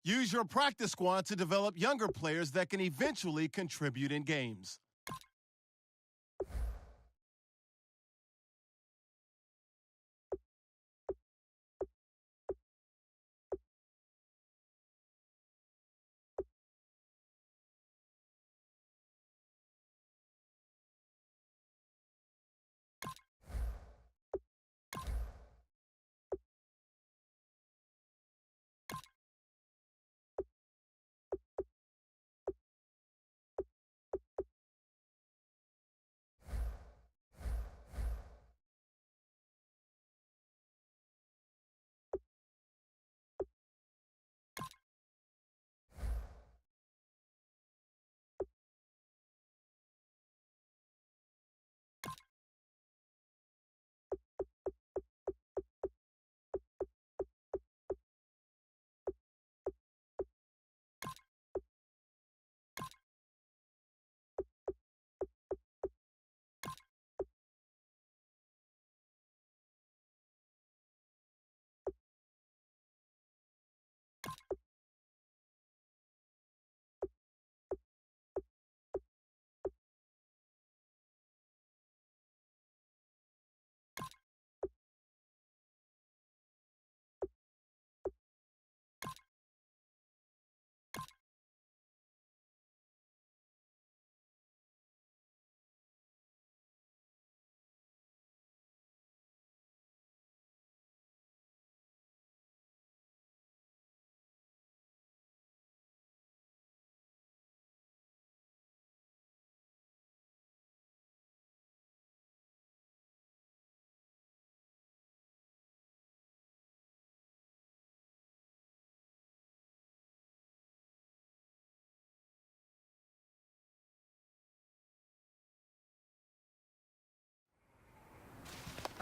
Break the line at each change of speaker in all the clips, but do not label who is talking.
Use your practice squad to develop younger players that can eventually contribute in games.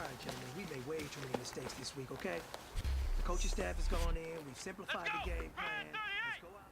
All right, gentlemen, we made way too many mistakes this week, okay? The coaching staff has gone in. We've simplified the game plan. Let's go out.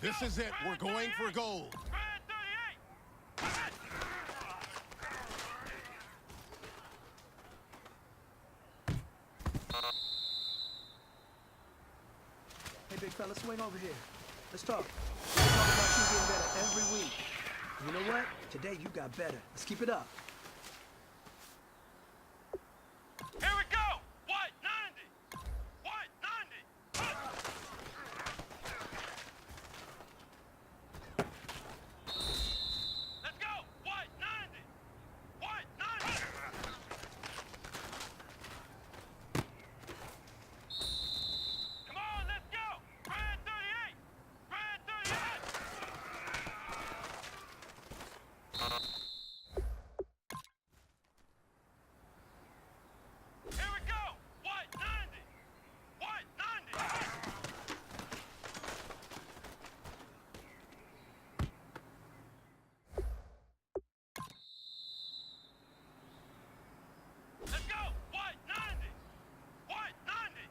This is it. We're going for gold.
Hey, big fella, swing over here. Let's talk. We're talking about you getting better every week. You know what? Today you got better. Let's keep it up.
Here we go! White 90! White 90! Let's go! White 90! White 90! Come on, let's go! Red 38! Red 38! Here we go! White 90! White 90! Let's go! White 90! White 90!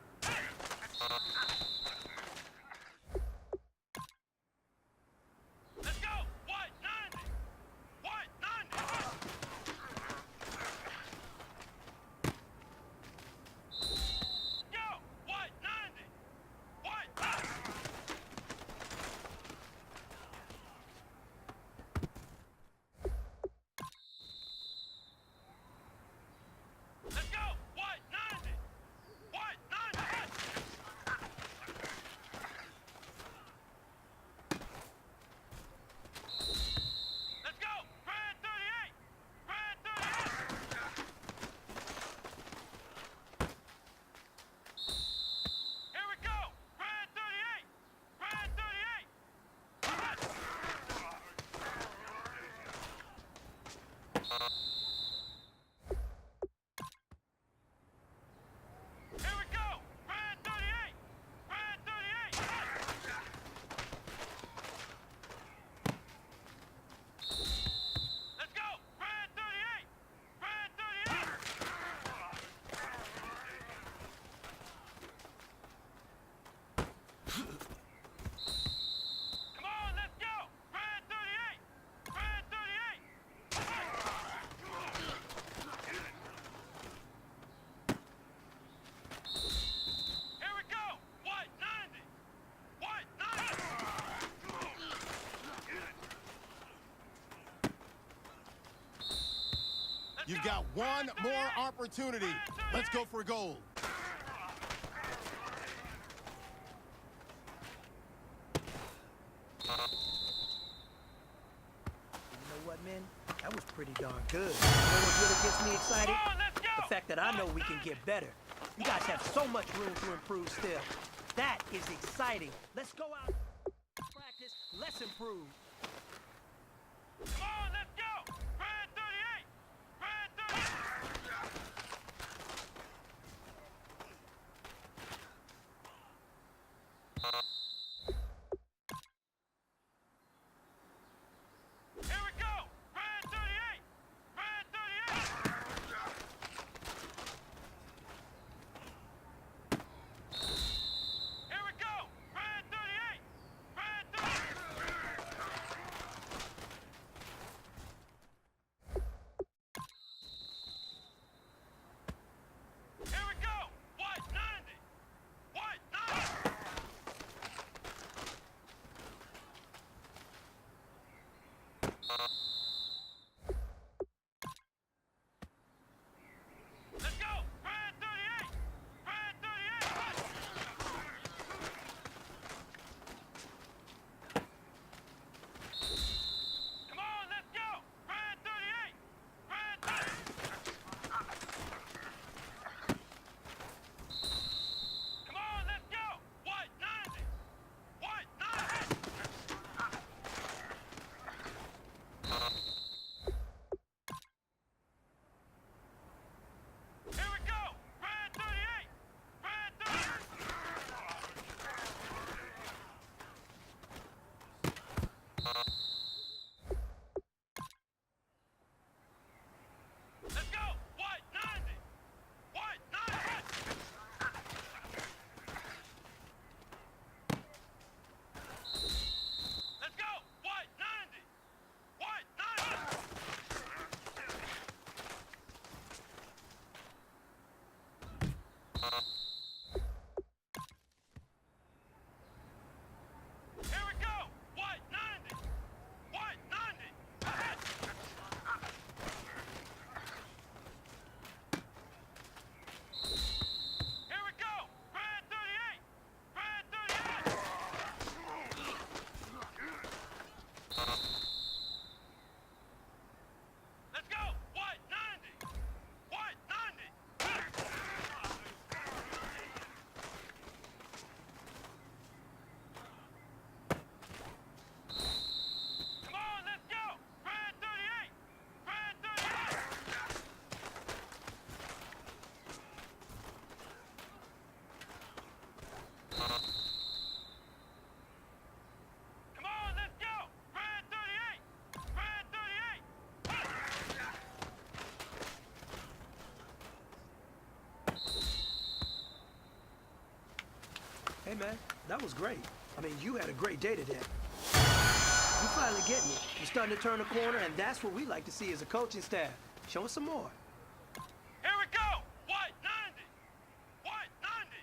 Let's go! White 90! White 90! Go! White 90! White 90! Let's go! White 90! White 90! Let's go! Red 38! Red 38! Here we go! Red 38! Red 38! Here we go! Red 38! Red 38! Let's go! Red 38! Red 38! Come on, let's go! Red 38! Red 38! Here we go! White 90! White 90! Let's
You've
go!
got one
Red
more
38!
opportunity. Let's go for gold.
You know what, man? That was pretty darn good. You know what really gets me excited?
Come on, let's go!
The fact that I know we can get better. You guys have so much room to improve still. That is exciting. Let's go out, practice, let's improve.
Come on, let's go! Red 38! Red 38! Here we go! Red 38! Red 38! Here we go! Red 38! Red 38! Here we go! White 90! White 90! Let's go! Red 38! Red 38! Come on, let's go! Red 38! Red 38! Come on, let's go! White 90! White 90!
man. That was great. I mean, you had a great day today. You're finally getting it. You're starting to turn a corner, and that's what we like to see as a coaching staff. Show us some more.
Here we go! White 90! White 90!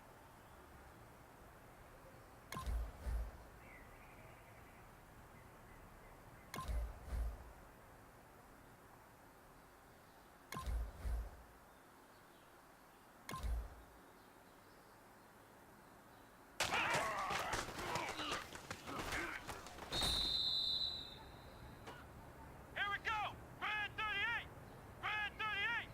Here we go! Red 38! Red 38!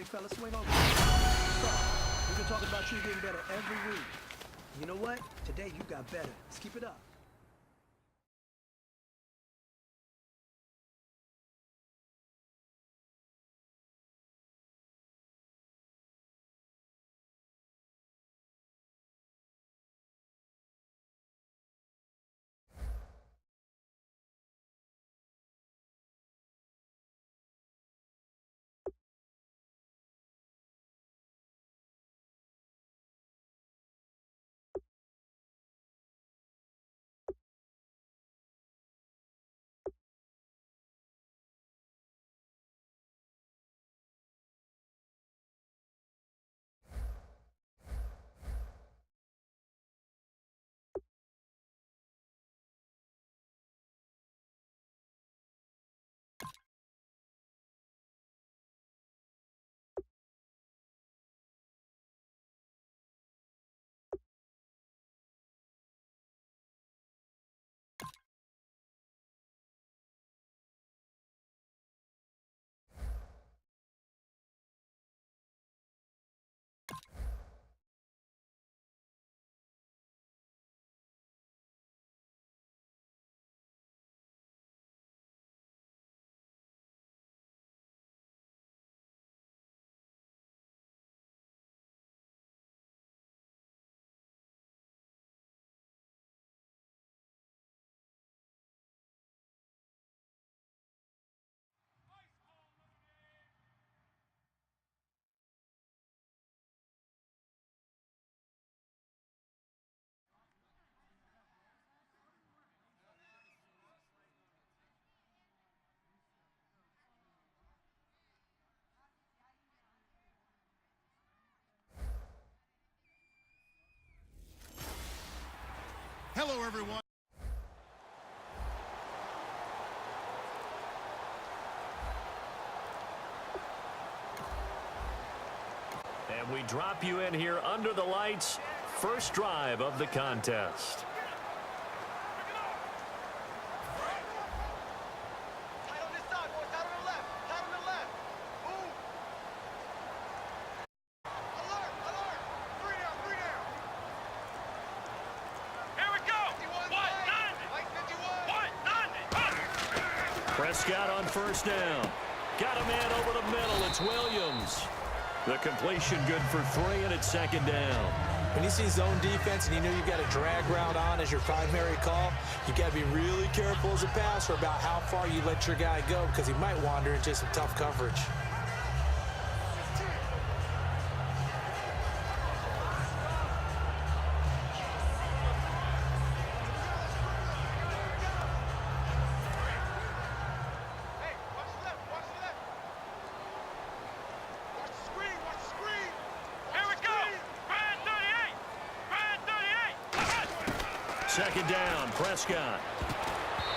big fella. Swing over. Stop. We've been talking about you getting better every week. You know what? Today you got better. Let's keep it up.
Hello, everyone.
And we drop you in here under the lights. First drive of the contest.
Tight on this side, boys. Tight on the left. Tight on the left. Move. Alert, alert. Three down, three down. Here we go. 190.
Prescott on first down. Got a man over the middle. It's Williams. The completion good for 3, and it's second down.
When you see zone defense and you know you've got a drag route on as your primary call, you got to be really careful as a passer about how far you let your guy go because he might wander into some tough coverage.
Second down, Prescott.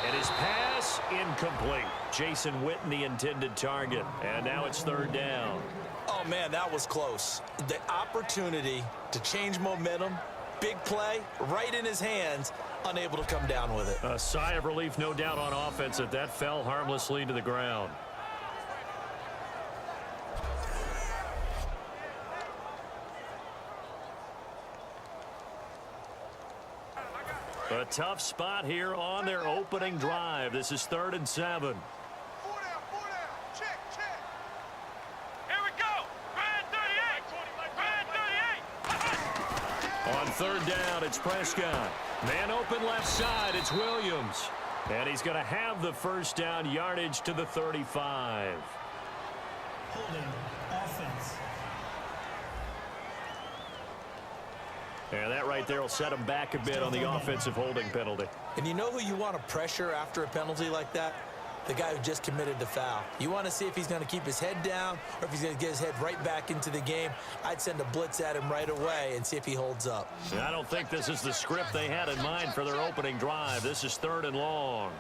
And his pass incomplete. Jason Witten, the intended target. And now it's third down.
Oh, man, that was close. The opportunity to change momentum, big play, right in his hands, unable to come down with it.
A sigh of relief, no doubt, on offense that fell harmlessly to the ground. A tough spot here on their opening drive. This is 3rd and 7.
4 down, 4 down. Check, check. Here we go. Red 38. Red 38.
On third down, it's Prescott. Man open left side, it's Williams. And he's going to have the first down, yardage to the 35.
Holding offense.
And that right there will set him back a bit on the offensive holding penalty.
And you know who you want to pressure after a penalty like that? The guy who just committed the foul. You want to see if he's going to keep his head down or if he's going to get his head right back into the game. I'd send a blitz at him right away and see if he holds up.
I don't think this is the script they had in mind for their opening drive. This is 3rd and long.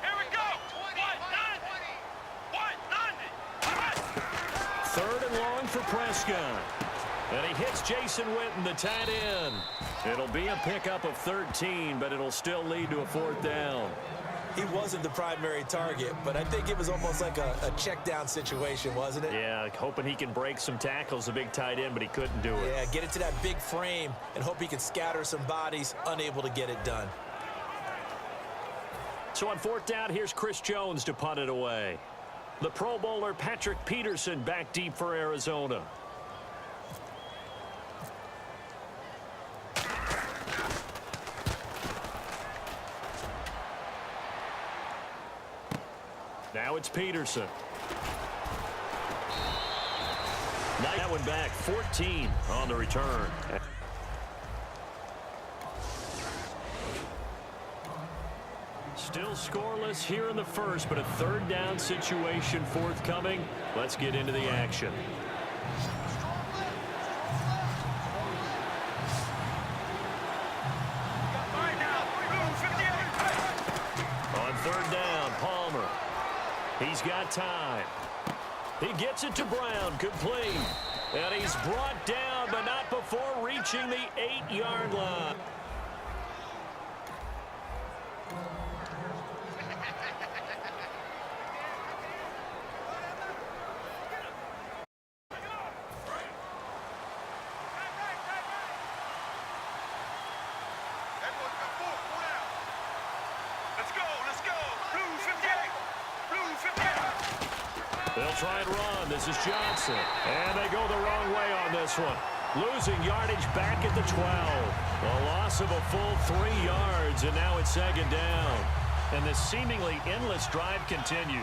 Here we go. 190.
3rd and long for Prescott. And he hits Jason Witten, the tight end. It'll be a pickup of 13, but it'll still lead to a 4th down.
he wasn't the primary target, but I think it was almost like a check down situation, wasn't it?
Yeah, hoping he can break some tackles, a big tight end, but he couldn't do it.
Yeah, get into that big frame and hope he can scatter some bodies, unable to get it done.
So on fourth down, here's Chris Jones to punt it away. The Pro Bowler Patrick Peterson back deep for Arizona. Now it's Peterson. That one back, 14 on the return. Still scoreless here in the first, but a third down situation forthcoming. Let's get into the action. On third down, Palmer. He's got time. He gets it to Brown, complete. And he's brought down, but not before reaching the 8-yard line. They'll try and run. This is Johnson. And they go the wrong way on this one. Losing yardage back at the 12. A loss of a full 3 yards, and now it's second down. And this seemingly endless drive continues.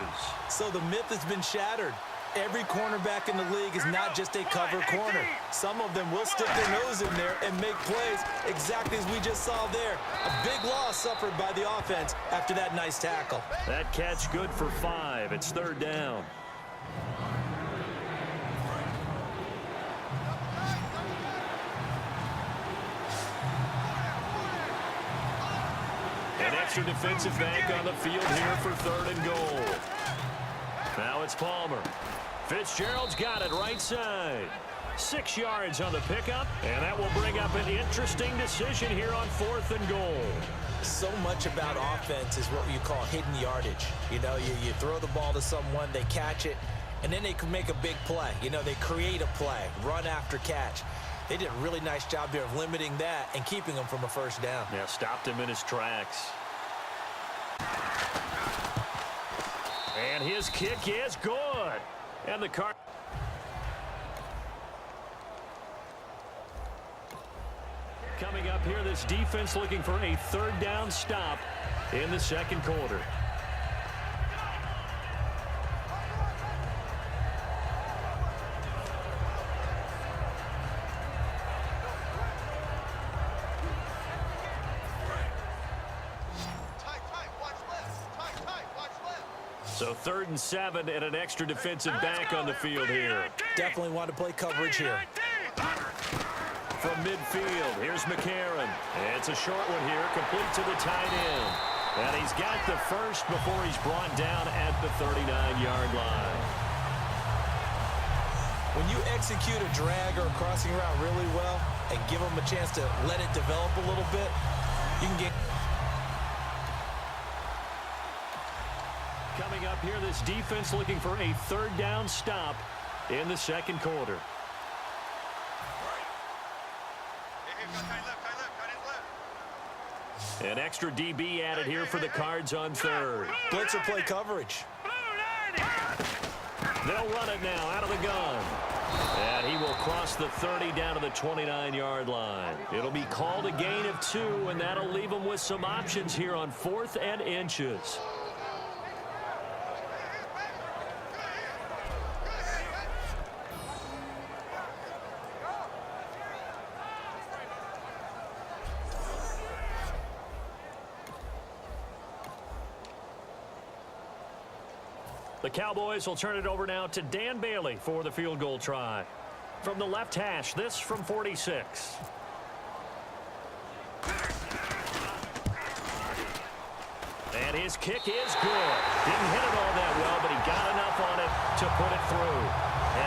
So the myth has been shattered. Every cornerback in the league is not just a cover corner. Some of them will stick their nose in there and make plays exactly as we just saw there. A big loss suffered by the offense after that nice tackle.
That catch good for 5. It's third down. An extra defensive back on the field here for third and goal. Now it's Palmer. Fitzgerald's got it right side. 6 yards on the pickup, and that will bring up an interesting decision here on fourth and goal.
So much about offense is what you call hidden yardage. You know, you throw the ball to someone, they catch it, and then they can make a big play. You know, they create a play, run after catch. They did a really nice job here of limiting that and keeping him from a first down.
Yeah, stopped him in his tracks. And his kick is good. And the car. Coming up here, this defense looking for a third down stop in the second quarter. So 3rd and 7 and an extra defensive back on the field here.
Definitely want to play coverage here.
From midfield, here's McCarron. It's a short one here, complete to the tight end. And he's got the first before he's brought down at the 39-yard line.
When you execute a drag or a crossing route really well and give them a chance to let it develop a little bit, you can get...
Coming up here, this defense looking for a third down stop in the second quarter. An extra DB added here for the Cards on third.
Blitzer play coverage.
They'll run it now out of the gun. And he will cross the 30 down to the 29-yard line. It'll be called a gain of 2, and that'll leave them with some options here on 4th and inches. The Cowboys will turn it over now to Dan Bailey for the field goal try. From the left hash, this from 46. And his kick is good. Didn't hit it all that well, but he got enough on it to put it through.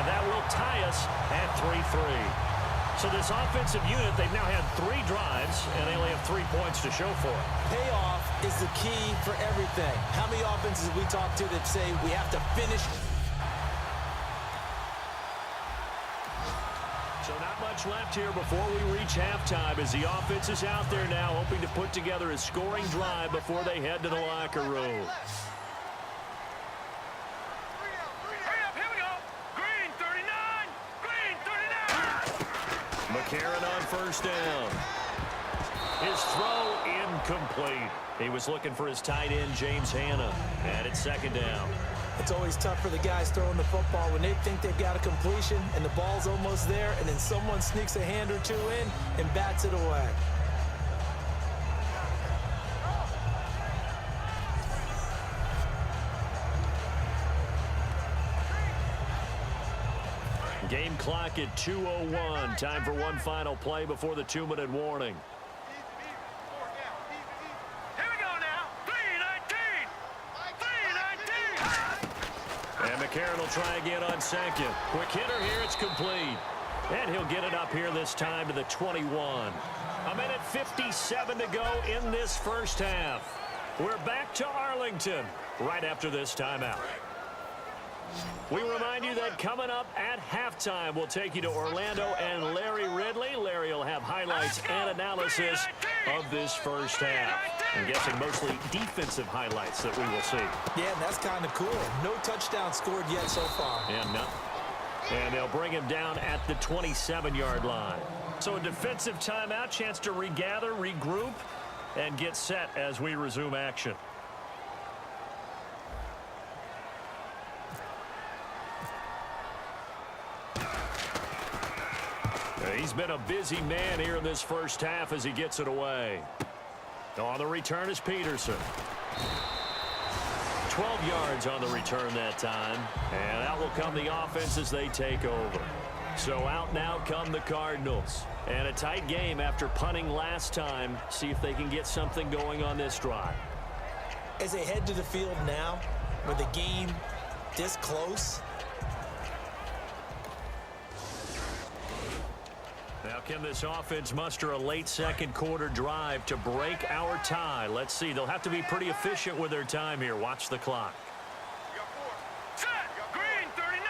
And that will tie us at 3-3. So this offensive unit, they've now had 3 drives, and they only have 3 points to show for it.
Payoff is the key for everything. How many offenses have we talked to that say we have to finish?
So not much left here before we reach halftime as the offense is out there now hoping to put together a scoring drive before they head to the locker room. McCarron on first down. His throw incomplete. He was looking for his tight end, James Hanna. And it's second down.
It's always tough for the guys throwing the football when they think they've got a completion and the ball's almost there, and then someone sneaks a hand or two in and bats it away.
Game clock at 2:01. Time for one final play before the 2-minute warning.
Here we go now. 3-19. 3-19.
And McCarron will try again on second. Quick hitter here. It's complete. And he'll get it up here this time to the 21. A minute 57 to go in this first half. We're back to Arlington right after this timeout. We remind you that coming up at halftime, we'll take you to Orlando and Larry Ridley. Larry will have highlights and analysis of this first half. I'm guessing mostly defensive highlights that we will see.
Yeah, and that's kind of cool. No touchdown scored yet so far.
And no. And they'll bring him down at the 27-yard line. So a defensive timeout, chance to regather, regroup, and get set as we resume action. He's been a busy man here in this first half as he gets it away. On the return is Peterson. 12 yards on the return that time. And out will come the offense as they take over. So out now come the Cardinals. And a tight game after punting last time. See if they can get something going on this drive.
As they head to the field now, with the game this close,
now, can this offense muster a late second quarter drive to break our tie? Let's see. They'll have to be pretty efficient with their time here. Watch the clock.
Set. Green 39.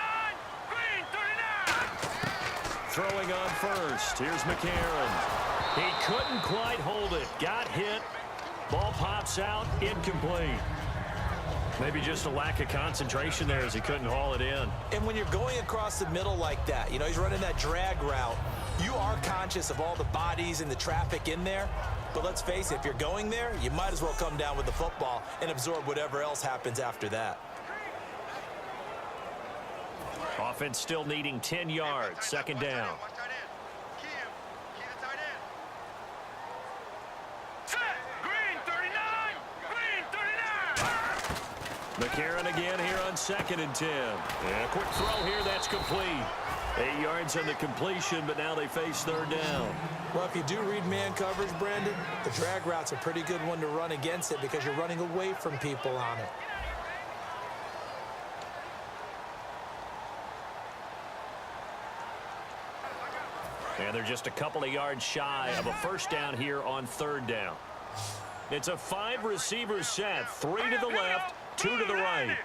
Green 39.
Throwing on first. Here's McCarron. He couldn't quite hold it. Got hit. Ball pops out. Incomplete. Maybe just a lack of concentration there as he couldn't haul it in.
and when you're going across the middle like that, you know, he's running that drag route, you are conscious of all the bodies and the traffic in there. But let's face it, if you're going there, you might as well come down with the football and absorb whatever else happens after that.
Offense still needing 10 yards. Second down. McCarron again here on 2nd and 10. And a quick throw here, that's complete. 8 yards on the completion, but now they face third down.
Well, if you do read man coverage, Brandon, the drag route's a pretty good one to run against it because you're running away from people on it.
And they're just a couple of yards shy of a first down here on third down. It's a 5-receiver set, 3 to the left, 2 to the right.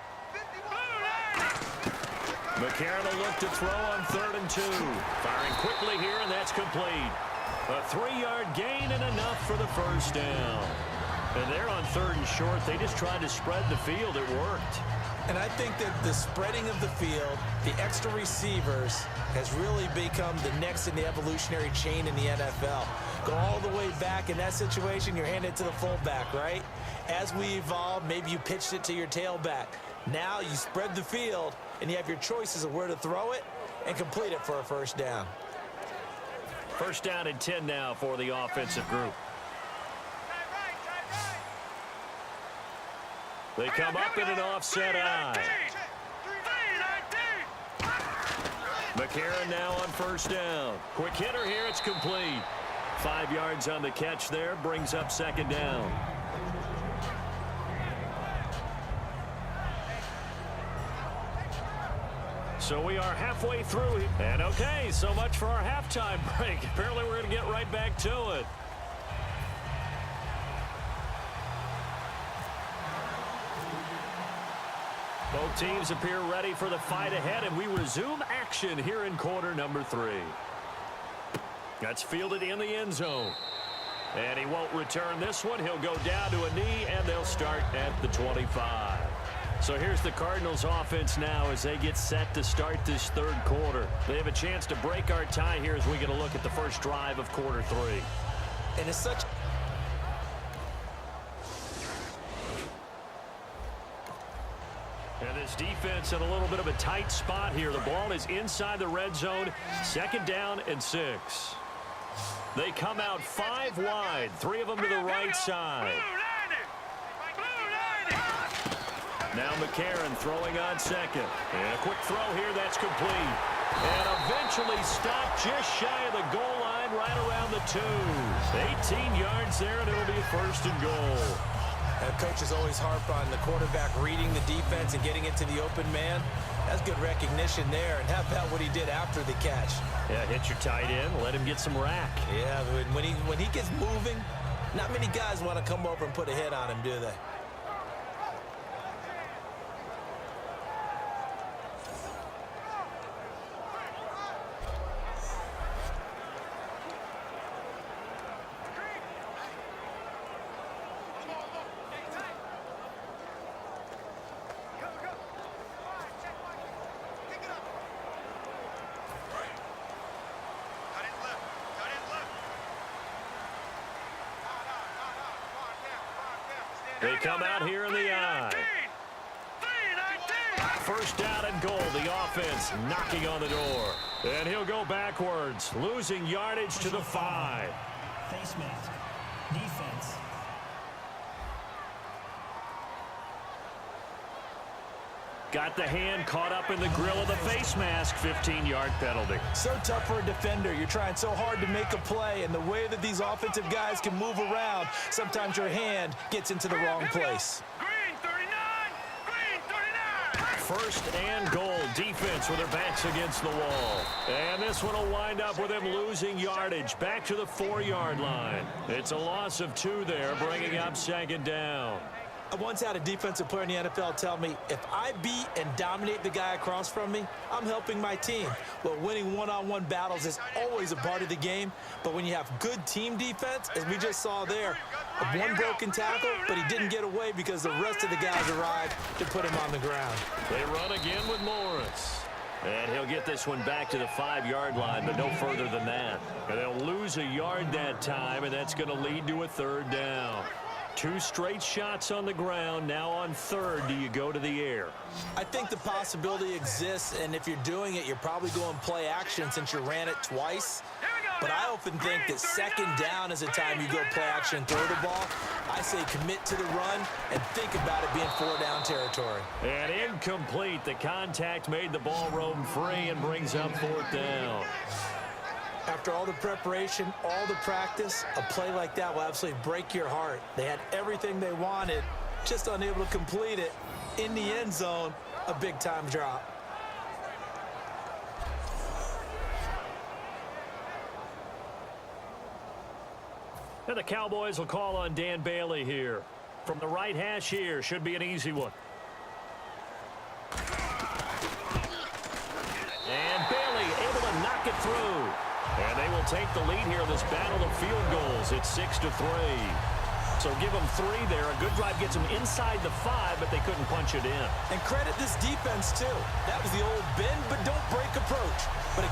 McCarron will look to throw on 3rd and 2. Firing quickly here, and that's complete. A 3-yard gain and enough for the first down. And they're on 3rd and short. They just tried to spread the field. It worked.
And I think that the spreading of the field, the extra receivers, has really become the next in the evolutionary chain in the NFL. Go all the way back in that situation, you're handed it to the fullback, right? As we evolve, maybe you pitched it to your tailback. Now you spread the field, and you have your choices of where to throw it and complete it for a first down.
First down and 10 now for the offensive group. They come up in an offset eye. McCarron now on first down. Quick hitter here, it's complete. 5 yards on the catch there, brings up second down. So we are halfway through. And okay, so much for our halftime break. Apparently we're going to get right back to it. Both teams appear ready for the fight ahead, and we resume action here in quarter number 3. That's fielded in the end zone. And he won't return this one. He'll go down to a knee, and they'll start at the 25. So here's the Cardinals offense now as they get set to start this third quarter. They have a chance to break our tie here as we get a look at the first drive of quarter 3.
And it's such...
And this defense in a little bit of a tight spot here. The ball is inside the red zone. 2nd down and 6. They come out 5 wide. 3 of them to the right side. Now McCarron throwing on 2nd. And a quick throw here that's complete. And eventually stopped just shy of the goal line right around the 2. 18 yards there, and it'll be a 1st and goal.
Coaches always harp on the quarterback reading the defense and getting it to the open man. That's good recognition there. And how about what he did after the catch?
Yeah, hit your tight end, let him get some rack.
Yeah, when he gets moving, not many guys want to come over and put a hit on him, do they?
They come out here in the eye. 1st down and goal. The offense knocking on the door. And he'll go backwards, losing yardage to the 5.
Face mask. Defense.
Got the hand caught up in the grill of the face mask. 15-yard penalty.
So tough for a defender. You're trying so hard to make a play, and the way that these offensive guys can move around, sometimes your hand gets into the wrong place.
Green 39! Green 39!
1st and goal. Defense with their backs against the wall. And this one will wind up with them losing yardage. Back to the 4-yard line. It's a loss of 2 there, bringing up 2nd down.
I once had a defensive player in the NFL tell me, if I beat and dominate the guy across from me, I'm helping my team. Well, winning one-on-one battles is always a part of the game, but when you have good team defense, as we just saw there, one broken tackle, but he didn't get away because the rest of the guys arrived to put him on the ground.
They run again with Morris. And he'll get this one back to the 5-yard line, but no further than that. And they'll lose a yard that time, and that's going to lead to a 3rd down. 2 straight shots on the ground. Now on 3rd, do you go to the air?
I think the possibility exists, and if you're doing it, you're probably going play action since you ran it twice. But I often think that 2nd down is the time you go play action and throw the ball. I say commit to the run and think about it being 4-down territory.
And incomplete. The contact made the ball roam free and brings up 4th down.
After all the preparation, all the practice, a play like that will absolutely break your heart. They had everything they wanted, just unable to complete it. In the end zone, a big-time drop.
And the Cowboys will call on Dan Bailey here. From the right hash here, should be an easy one. And Bailey able to knock it through. And they will take the lead here in this battle of field goals. It's 6-3. So give them 3 there. A good drive gets them inside the 5, but they couldn't punch it in.
And credit this defense, too. That was the old bend but don't break approach. But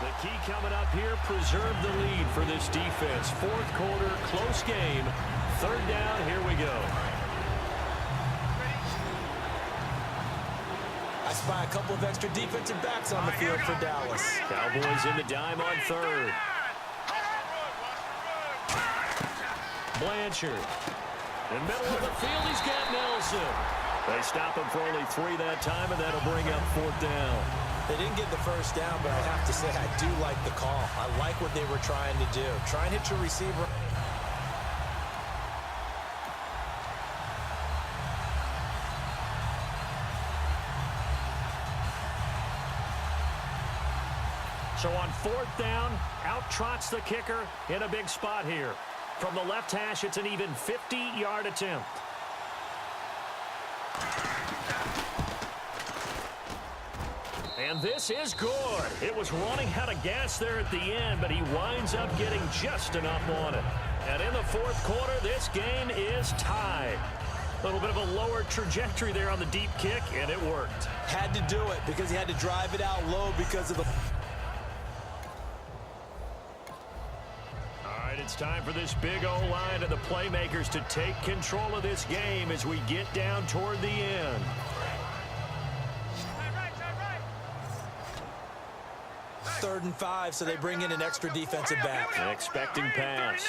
the key coming up here, preserve the lead for this defense. 4th quarter, close game. 3rd down, here we go.
I spy a couple of extra defensive backs on the field for Dallas.
Cowboys in the dime on 3rd. Blanchard. In the middle of the field, he's got Nelson. They stop him for only 3 that time, and that'll bring up 4th down.
They didn't get the first down, but I have to say I do like the call. I like what they were trying to do. Try and hit your receiver.
4th down, out-trots the kicker in a big spot here. From the left hash, it's an even 50-yard attempt. And this is good. It was running out of gas there at the end, but he winds up getting just enough on it. And in the 4th quarter, this game is tied. A little bit of a lower trajectory there on the deep kick, and it worked.
Had to do it because he had to drive it out low because of the...
All right, it's time for this big O-line and the playmakers to take control of this game as we get down toward the end.
Third and 5, so they bring in an extra defensive back.
An expecting pass.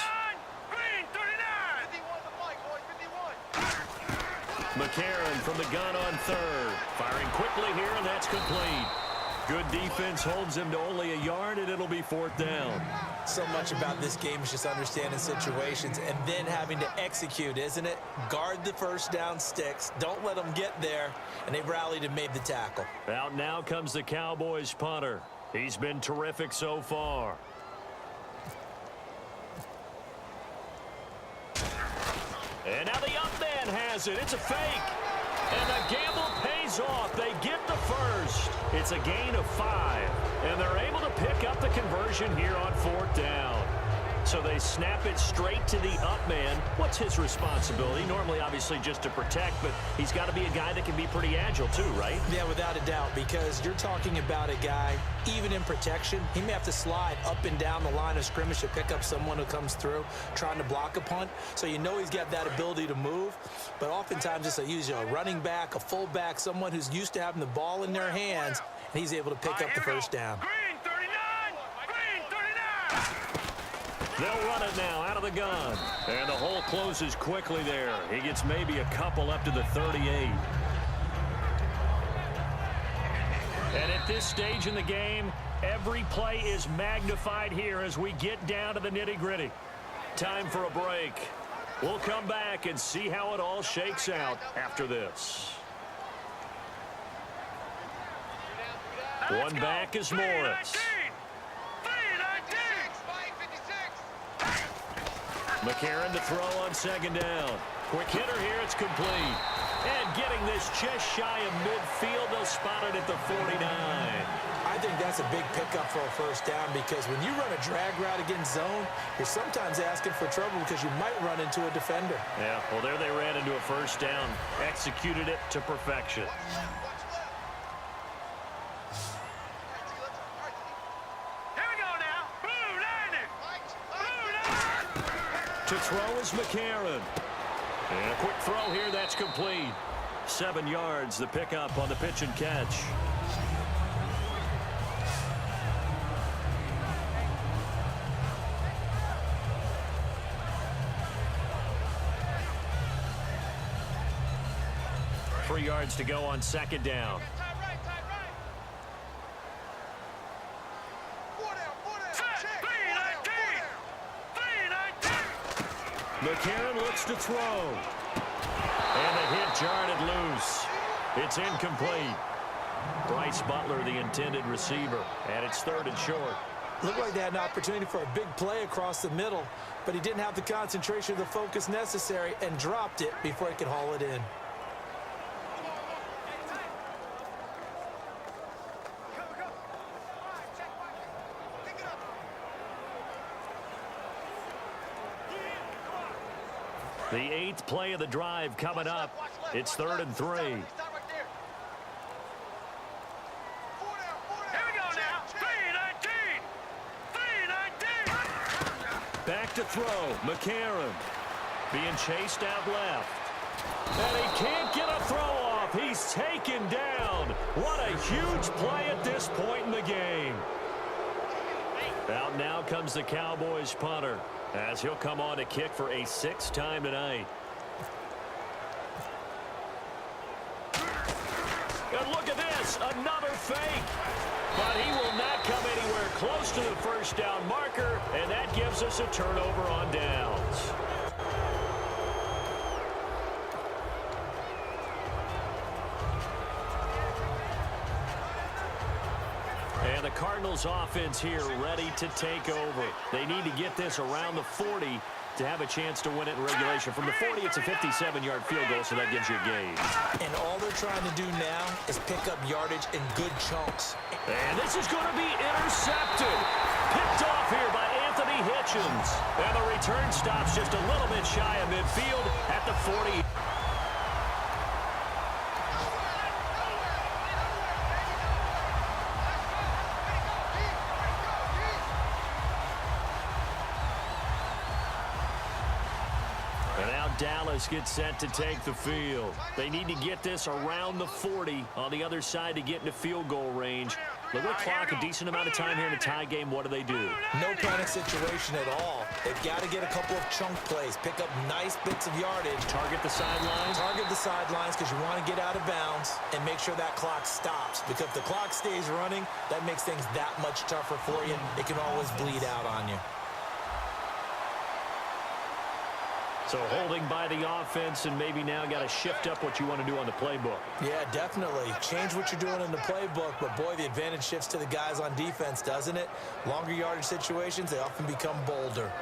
McCarron from the gun on 3rd. Firing quickly here, and that's complete. Good defense holds him to only a yard, and it'll be 4th down.
So much about this game is just understanding situations and then having to execute, isn't it? Guard the first down sticks. Don't let them get there. And they rallied and made the tackle.
Out now comes the Cowboys punter. He's been terrific so far. And now the up man has it. It's a fake. And the gamble pays off. They get the first. It's a gain of 5. And they're able to pick up the conversion here on 4th down. So they snap it straight to the up man. What's his responsibility? Normally, obviously, just to protect, but he's got to be a guy that can be pretty agile too, right?
Yeah, without a doubt, because you're talking about a guy, even in protection, he may have to slide up and down the line of scrimmage to pick up someone who comes through trying to block a punt. So you know he's got that ability to move, but oftentimes it's usually a running back, a fullback, someone who's used to having the ball in their hands, and he's able to pick up the first down.
Green 39! Green 39!
They'll run it now out of the gun. And the hole closes quickly there. He gets maybe a couple up to the 38. And at this stage in the game, every play is magnified here as we get down to the nitty-gritty. Time for a break. We'll come back and see how it all shakes out after this. One back is Morris. McCarron to throw on 2nd down. Quick hitter here, it's complete. And getting this just shy of midfield, they'll spot it at the 49.
I think that's a big pickup for a first down because when you run a drag route against zone, you're sometimes asking for trouble because you might run into a defender.
Yeah, well, there they ran into a first down. Executed it to perfection. To throw is McCarron. And a quick throw here, that's complete. 7 yards, the pickup on the pitch and catch. Three yards to go on 2nd down. McCarron looks to throw. And the hit jarred it loose. It's incomplete. Bryce Butler, the intended receiver. And it's 3rd and short.
Looked like they had an opportunity for a big play across the middle, but he didn't have the concentration or the focus necessary and dropped it before he could haul it in.
The 8th play of the drive coming up. It's 3rd and 3.
Here we go now. 3-19. 3-19.
Back to throw. McCarron being chased out left. And he can't get a throw off. He's taken down. What a huge play at this point in the game. Out now comes the Cowboys punter, as he'll come on to kick for a 6th time tonight. And look at this, another fake. But he will not come anywhere close to the first down marker, and that gives us a turnover on downs. And the Cardinals offense here ready to take over. They need to get this around the 40 to have a chance to win it in regulation. From the 40, it's a 57-yard field goal, so that gives you a gain.
And all they're trying to do now is pick up yardage in good chunks.
And this is going to be intercepted. Picked off here by Anthony Hitchens. And the return stops just a little bit shy of midfield at the 40. Dallas gets set to take the field. They need to get this around the 40 on the other side to get into field goal range. Look at the clock, a decent amount of time here in a tie game. What do?
No panic situation at all. They've got to get a couple of chunk plays, pick up nice bits of yardage.
Target the sidelines?
Target the sidelines because you want to get out of bounds and make sure that clock stops. Because if the clock stays running, that makes things that much tougher for you. It can always bleed out on you.
So holding by the offense, and maybe now got to shift up what you want to do on the playbook.
Yeah, definitely. Change what you're doing in the playbook, but boy, the advantage shifts to the guys on defense, doesn't it? Longer yardage situations, they often become bolder.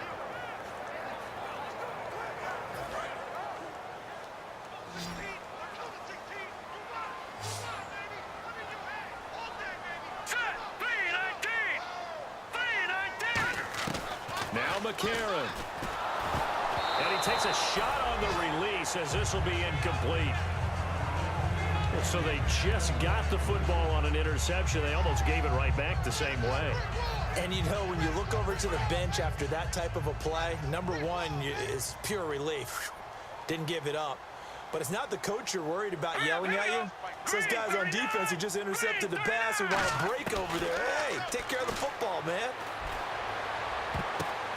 Now McCarron. And he takes a shot on the release as this will be incomplete. So they just got the football on an interception. They almost gave it right back the same way.
And, you know, when you look over to the bench after that type of a play, number one is pure relief. Didn't give it up. But it's not the coach you're worried about yelling at you. It's those guys on defense who just intercepted the pass who want to break over there. Hey, take care of the football, man.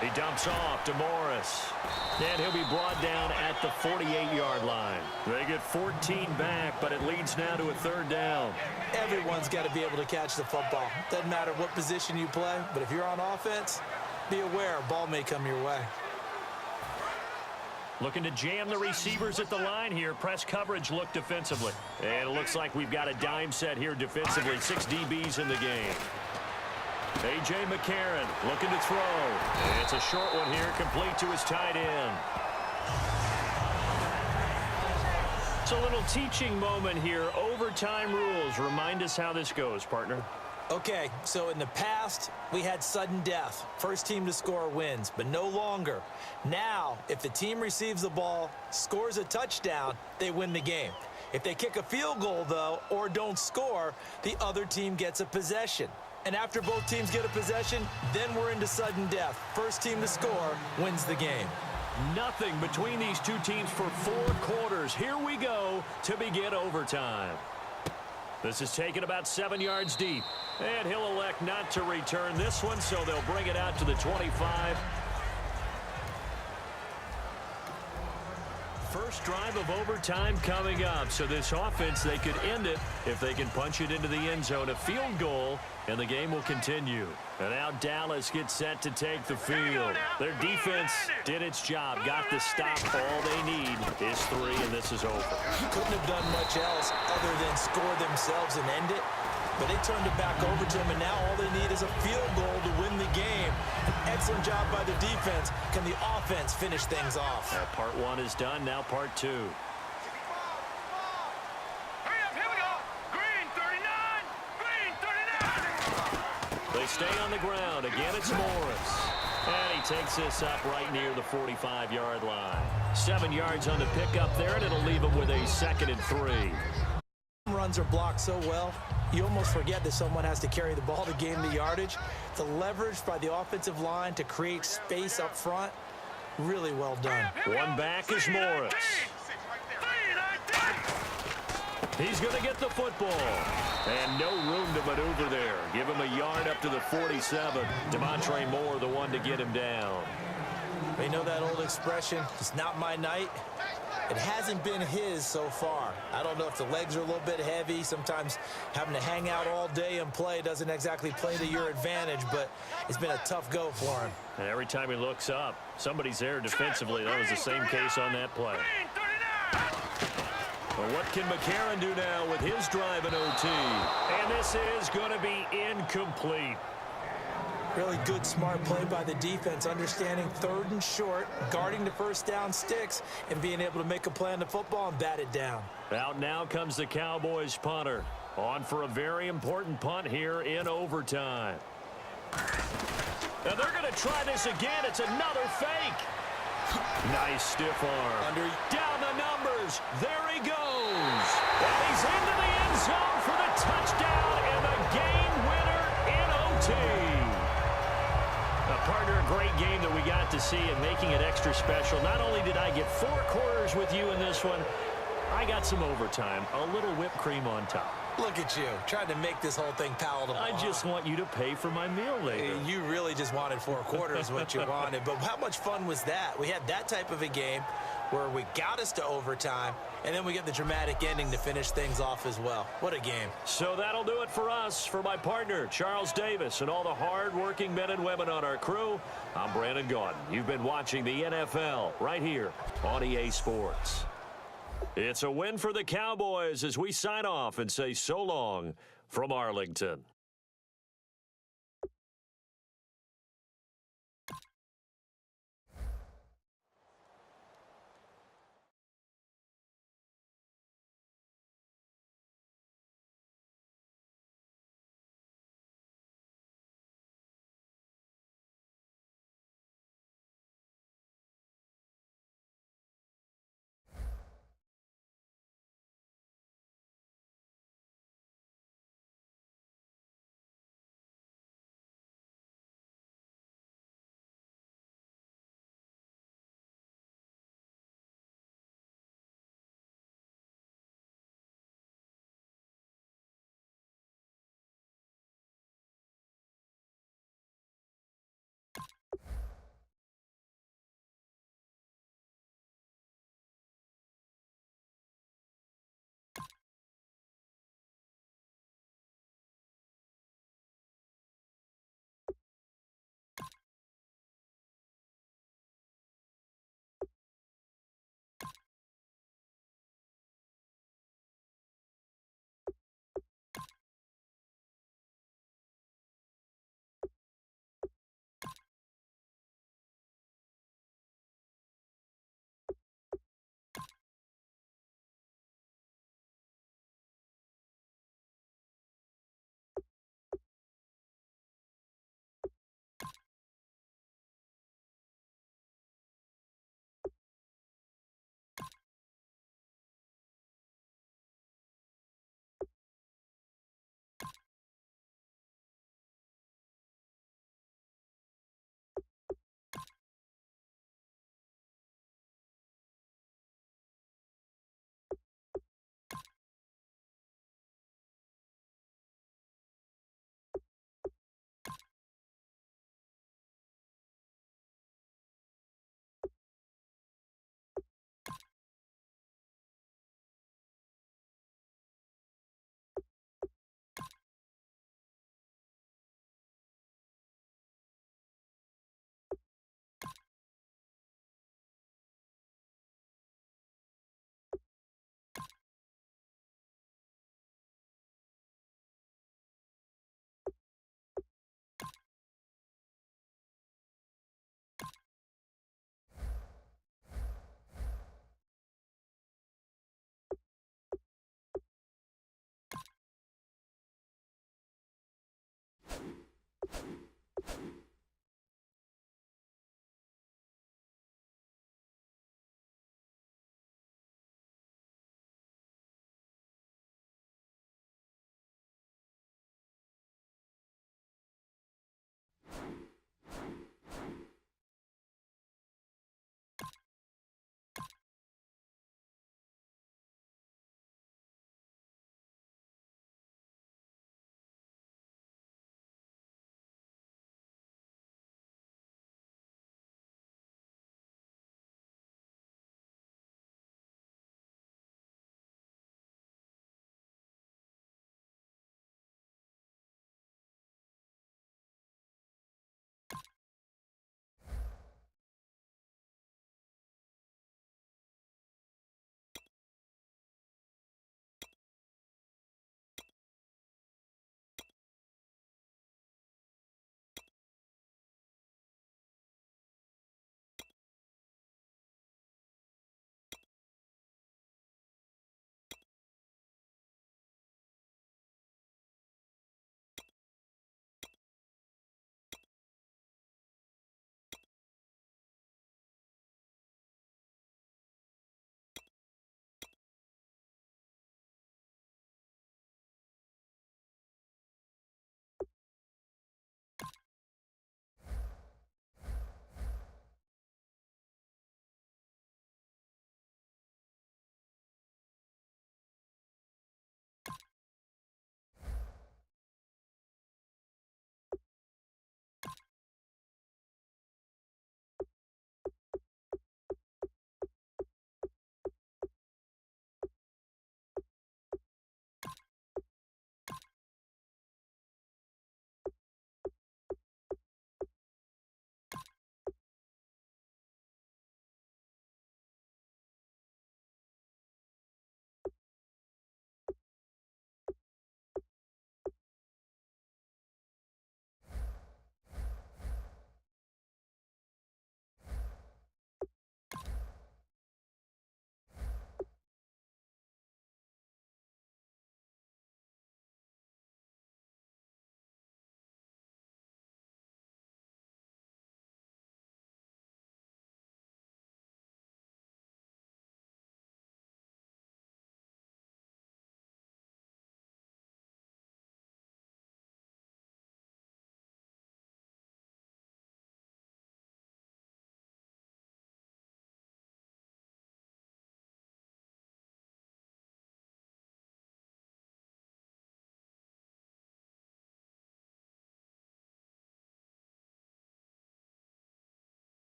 He dumps off to Morris. And he'll be brought down at the 48-yard line. They get 14 back, but it leads now to a third down.
Everyone's got to be able to catch the football. Doesn't matter what position you play, but if you're on offense, be aware a ball may come your way.
Looking to jam the receivers at the line here. Press coverage look defensively. And it looks like we've got a dime set here defensively. 6 DBs in the game. A.J. McCarron looking to throw. It's a short one here, complete to his tight end. It's a little teaching moment here. Overtime rules. Remind us how this goes, partner.
Okay, so in the past, we had sudden death. First team to score wins, but no longer. Now, if the team receives the ball, scores a touchdown, they win the game. If they kick a field goal, though, or don't score, the other team gets a possession. And after both teams get a possession, then we're into sudden death. First team to score wins the game.
Nothing between these two teams for 4 quarters. Here we go to begin overtime. This is taken about 7 yards deep. And he'll elect not to return this one, so they'll bring it out to the 25. First drive of overtime coming up. So this offense, they could end it if they can punch it into the end zone. A field goal, and the game will continue. And now Dallas gets set to take the field. Their defense did its job. Got the stop. All they need is 3, and this is over.
Couldn't have done much else other than score themselves and end it. But they turned it back over to them, and now all they need is a field goal to win the game. An excellent job by the defense. Can the offense finish things off?
Part 1 is done. Now part 2.
Hurry up, here we go. Green 39. Green 39.
They stay on the ground. Again, it's Morris. And he takes this up right near the 45-yard line. 7 yards on the pickup there, and it'll leave him with a 2nd and 3.
Runs are blocked so well, you almost forget that someone has to carry the ball to gain the yardage. The leverage by the offensive line to create space up front, really well done.
One back is Morris. He's going to get the football. And no room to maneuver there. Give him a yard up to the 47. Demontre Moore, the one to get him down.
They know that old expression, it's not my night. It hasn't been his so far. I don't know if the legs are a little bit heavy. Sometimes having to hang out all day and play doesn't exactly play to your advantage, but it's been a tough go for him.
And every time he looks up, somebody's there defensively. That was the same case on that play. Well, what can McCarron do now with his drive in OT? And this is going to be incomplete.
Really good, smart play by the defense, understanding 3rd and short, guarding the first down sticks, and being able to make a play on the football and bat it down.
Out now comes the Cowboys punter. On for a very important punt here in overtime. Now they're going to try this again. It's another fake. Nice stiff arm. Down the numbers. There he goes. And he's into the end zone for the touchdown and the game winner in OT. Partner, a great game that we got to see and making it extra special. Not only did I get 4 quarters with you in this one, I got some overtime, a little whipped cream on top.
Look at you, trying to make this whole thing palatable.
I just want you to pay for my meal later.
You really just wanted 4 quarters, what you wanted. But how much fun was that? We had that type of a game where we got us to overtime, and then we get the dramatic ending to finish things off as well. What a game.
So that'll do it for us. For my partner, Charles Davis, and all the hard-working men and women on our crew, I'm Brandon Gaudin. You've been watching the NFL right here on EA Sports. It's a win for the Cowboys as we sign off and say so long from Arlington.